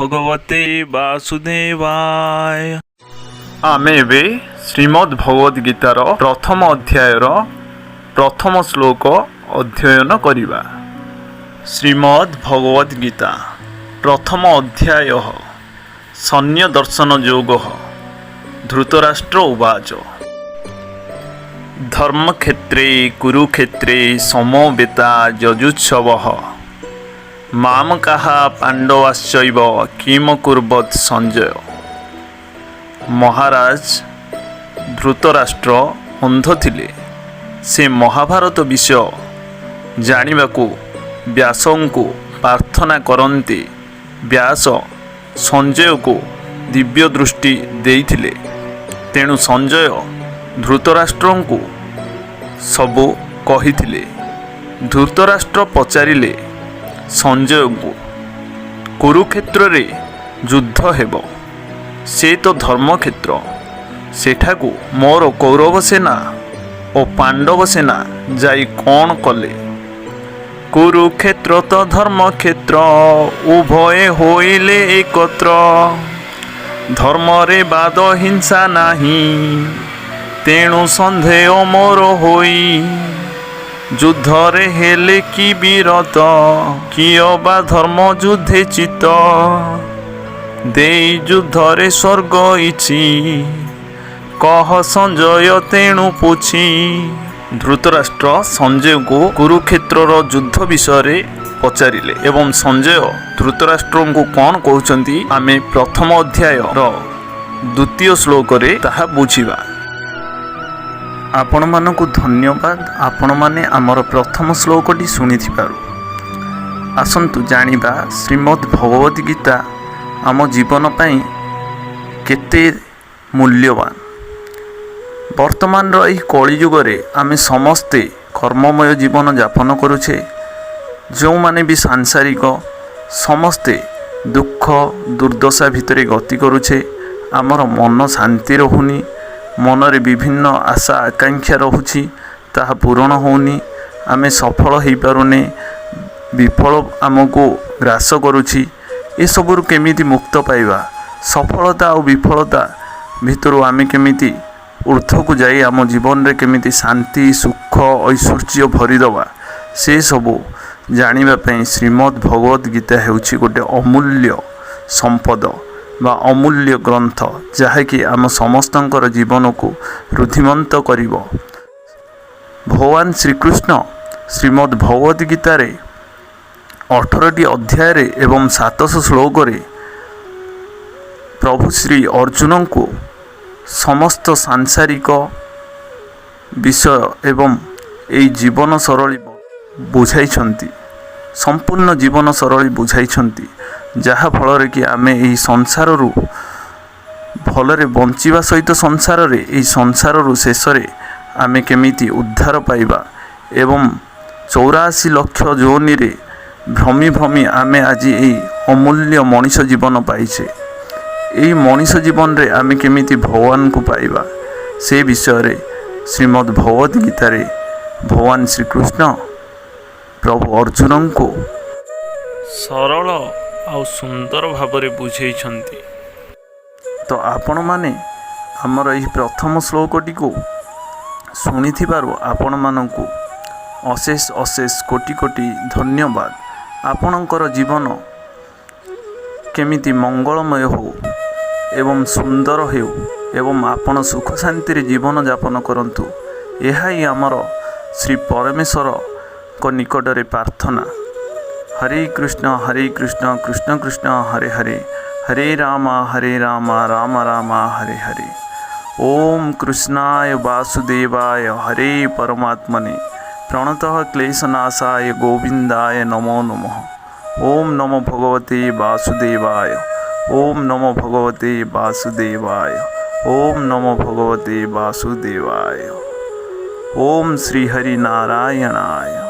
ଭଗବତେ ବାସୁଦେବାୟ। ଆମେ ଏବେ ଶ୍ରୀମଦ୍ ଭଗବଦ୍ ଗୀତାର ପ୍ରଥମ ଅଧ୍ୟାୟର ପ୍ରଥମ ଶ୍ଲୋକ ଅଧ୍ୟୟନ କରିବା। ଶ୍ରୀମଦ୍ ଭଗବଦ୍ ଗୀତା ପ୍ରଥମ ଅଧ୍ୟାୟ ସୈନ୍ୟ ଦର୍ଶନ ଯୋଗ। ଧୃତରାଷ୍ଟ୍ର ଉବାଚ ଧର୍ମକ୍ଷେତ୍ରେ କୁରୁକ୍ଷେତ୍ରେ ସମବେତା ଯଜୁତ୍ସବଃ ମାମକାଃ ପାଣ୍ଡବାଶ୍ଚୈବ କିମ କୁର୍ବତ୍ ସଞ୍ଜୟ। ମହାରାଜ ଧୃତରାଷ୍ଟ୍ର ଅନ୍ଧ ଥିଲେ। ସେ ମହାଭାରତ ବିଷୟ ଜାଣିବାକୁ ବ୍ୟାସଙ୍କୁ ପ୍ରାର୍ଥନା କରନ୍ତି। ବ୍ୟାସ ସଞ୍ଜୟକୁ ଦିବ୍ୟ ଦୃଷ୍ଟି ଦେଇଥିଲେ। ତେଣୁ ସଞ୍ଜୟ ଧୃତରାଷ୍ଟ୍ରଙ୍କୁ ସବୁ କହିଥିଲେ। ଧୃତରାଷ୍ଟ୍ର ପଚାରିଲେ ସଞ୍ଜୟଙ୍କୁ, କୁରୁକ୍ଷେତ୍ରରେ ଯୁଦ୍ଧ ହେବ, ସେ ତ ଧର୍ମକ୍ଷେତ୍ର, ସେଠାକୁ ମୋର କୌରବ ସେନା ଓ ପାଣ୍ଡବ ସେନା ଯାଇ କ'ଣ କଲେ? କୁରୁକ୍ଷେତ୍ର ତ ଧର୍ମକ୍ଷେତ୍ର, ଉଭୟେ ହୋଇଲେ ଏକତ୍ର, ଧର୍ମରେ ବାଦ ହିଂସା ନାହିଁ, ତେଣୁ ସନ୍ଦେହ ମୋର ହୋଇ, ଯୁଦ୍ଧରେ ହେଲେ କି ବିରତ, କିଏ ବା ଧର୍ମ ଯୁଦ୍ଧେ ଚିତ, ଦେଇ ଯୁଦ୍ଧରେ ସ୍ୱର୍ଗ ଇଛି, କହ ସଞ୍ଜୟ ତେଣୁ ପୁଛି। ଧୃତରାଷ୍ଟ୍ର ସଞ୍ଜୟଙ୍କୁ କୁରୁକ୍ଷେତ୍ରର ଯୁଦ୍ଧ ବିଷୟରେ ପଚାରିଲେ ଏବଂ ସଞ୍ଜୟ ଧୃତରାଷ୍ଟ୍ରଙ୍କୁ କ'ଣ କହୁଛନ୍ତି ଆମେ ପ୍ରଥମ ଅଧ୍ୟାୟର ଦ୍ୱିତୀୟ ଶ୍ଲୋକରେ ତାହା ବୁଝିବା। ଆପଣମାନଙ୍କୁ ଧନ୍ୟବାଦ, ଆପଣମାନେ ଆମର ପ୍ରଥମ ଶ୍ଲୋକଟି ଶୁଣିଥିବାରୁ। ଆସନ୍ତୁ ଜାଣିବା ଶ୍ରୀମଦ୍ ଭଗବଦ୍ ଗୀତା ଆମ ଜୀବନ ପାଇଁ କେତେ ମୂଲ୍ୟବାନ। ବର୍ତ୍ତମାନର ଏହି କଳିଯୁଗରେ ଆମେ ସମସ୍ତେ କର୍ମମୟ ଜୀବନ ଯାପନ କରୁଛେ। ଯେଉଁମାନେ ବି ସାଂସାରିକ, ସମସ୍ତେ ଦୁଃଖ ଦୁର୍ଦ୍ଦଶା ଭିତରେ ଗତି କରୁଛେ। ଆମର ମନ ଶାନ୍ତି ରହୁନି, ମନରେ ବିଭିନ୍ନ ଆଶା ଆକାଂକ୍ଷା ରହୁଛି, ତାହା ପୂରଣ ହେଉନି, ଆମେ ସଫଳ ହୋଇପାରୁନେ, ବିଫଳ ଆମକୁ ଗ୍ରାସ କରୁଛି। ଏସବୁରୁ କେମିତି ମୁକ୍ତ ପାଇବା? ସଫଳତା ଆଉ ବିଫଳତା ଭିତରୁ ଆମେ କେମିତି ଊର୍ଦ୍ଧ୍ୱକୁ ଯାଇ ଆମ ଜୀବନରେ କେମିତି ଶାନ୍ତି ସୁଖ ଐଶ୍ୱର୍ଯ୍ୟ ଭରିଦେବା, ସେସବୁ ଜାଣିବା ପାଇଁ ଶ୍ରୀମଦ୍ ଭଗବଦ୍ ଗୀତା ହେଉଛି ଗୋଟେ ଅମୂଲ୍ୟ ସମ୍ପଦ ବା ଅମୂଲ୍ୟ ଗ୍ରନ୍ଥ, ଯାହାକି ଆମ ସମସ୍ତଙ୍କର ଜୀବନକୁ ରୁଦ୍ଧିମନ୍ତ କରିବ। ଭଗବାନ ଶ୍ରୀକୃଷ୍ଣ ଶ୍ରୀମଦ୍ ଭଗବଦ୍ ଗୀତାରେ 18ଟି ଅଧ୍ୟାୟରେ ଏବଂ 700 ଶ୍ଲୋକରେ ପ୍ରଭୁ ଶ୍ରୀ ଅର୍ଜୁନଙ୍କୁ ସମସ୍ତ ସାଂସାରିକ ବିଷୟ ଏବଂ ଏହି ଜୀବନ ସରଳୀ ବୁଝାଇଛନ୍ତି। ସମ୍ପୂର୍ଣ୍ଣ ଜୀବନ ସରଳୀ ବୁଝାଇଛନ୍ତି, ଯାହାଫଳରେ କି ଆମେ ଏହି ସଂସାରରୁ ଭଲରେ ବଞ୍ଚିବା ସହିତ ଏହି ସଂସାରରୁ ଶେଷରେ ଆମେ କେମିତି ଉଦ୍ଧାର ପାଇବା ଏବଂ 84 ଲକ୍ଷ ଯୋନିରେ ଭ୍ରମି ଭ୍ରମି ଆମେ ଆଜି ଏହି ଅମୂଲ୍ୟ ମଣିଷ ଜୀବନ ପାଇଛେ। ଏହି ମଣିଷ ଜୀବନରେ ଆମେ କେମିତି ଭଗବାନଙ୍କୁ ପାଇବା, ସେ ବିଷୟରେ ଶ୍ରୀମଦ୍ ଭଗବଦ୍ ଗୀତାରେ ଭଗବାନ ଶ୍ରୀକୃଷ୍ଣ ପ୍ରଭୁ ଅର୍ଜୁନଙ୍କୁ ସରଳ ଆଉ ସୁନ୍ଦର ଭାବରେ ବୁଝେଇଛନ୍ତି। ତ ଆପଣମାନେ ଆମର ଏହି ପ୍ରଥମ ଶ୍ଲୋକଟିକୁ ଶୁଣିଥିବାରୁ ଆପଣମାନଙ୍କୁ ଅଶେଷ ଅଶେଷ କୋଟି କୋଟି ଧନ୍ୟବାଦ। ଆପଣଙ୍କର ଜୀବନ କେମିତି ମଙ୍ଗଳମୟ ହେଉ ଏବଂ ସୁନ୍ଦର ହେଉ ଏବଂ ଆପଣ ସୁଖ ଶାନ୍ତିରେ ଜୀବନଯାପନ କରନ୍ତୁ, ଏହା ହିଁ ଆମର ଶ୍ରୀ ପରମେଶ୍ୱରଙ୍କ ନିକଟରେ ପ୍ରାର୍ଥନା। ହରେ କୃଷ୍ଣ କୃଷ୍ଣ କୃଷ୍ଣ ହରେ ହରେ, ହରେ ରାମ ରାମ ରାମ ହରେ ହରେ। ଓମ୍ କୃଷ୍ଣାୟ ବାସୁଦେବାୟ ହରେ ପରମାତ୍ମନେ ପ୍ରଣତଃ କ୍ଲେଶନାଶାୟ ଗୋବିନ୍ଦାୟ ନମೋ ନମଃ। ଓମ୍ ନମୋ ଭଗବତେ ବାସୁଦେବାୟ, ଓମ୍ ନମୋ ଭଗବତେ ବାସୁଦେବାୟ, ଓମ୍ ନମୋ ଭଗବତେ ବାସୁଦେବାୟ। ଓମ୍ ଶ୍ରୀ ହରି ନାରାୟଣାୟ।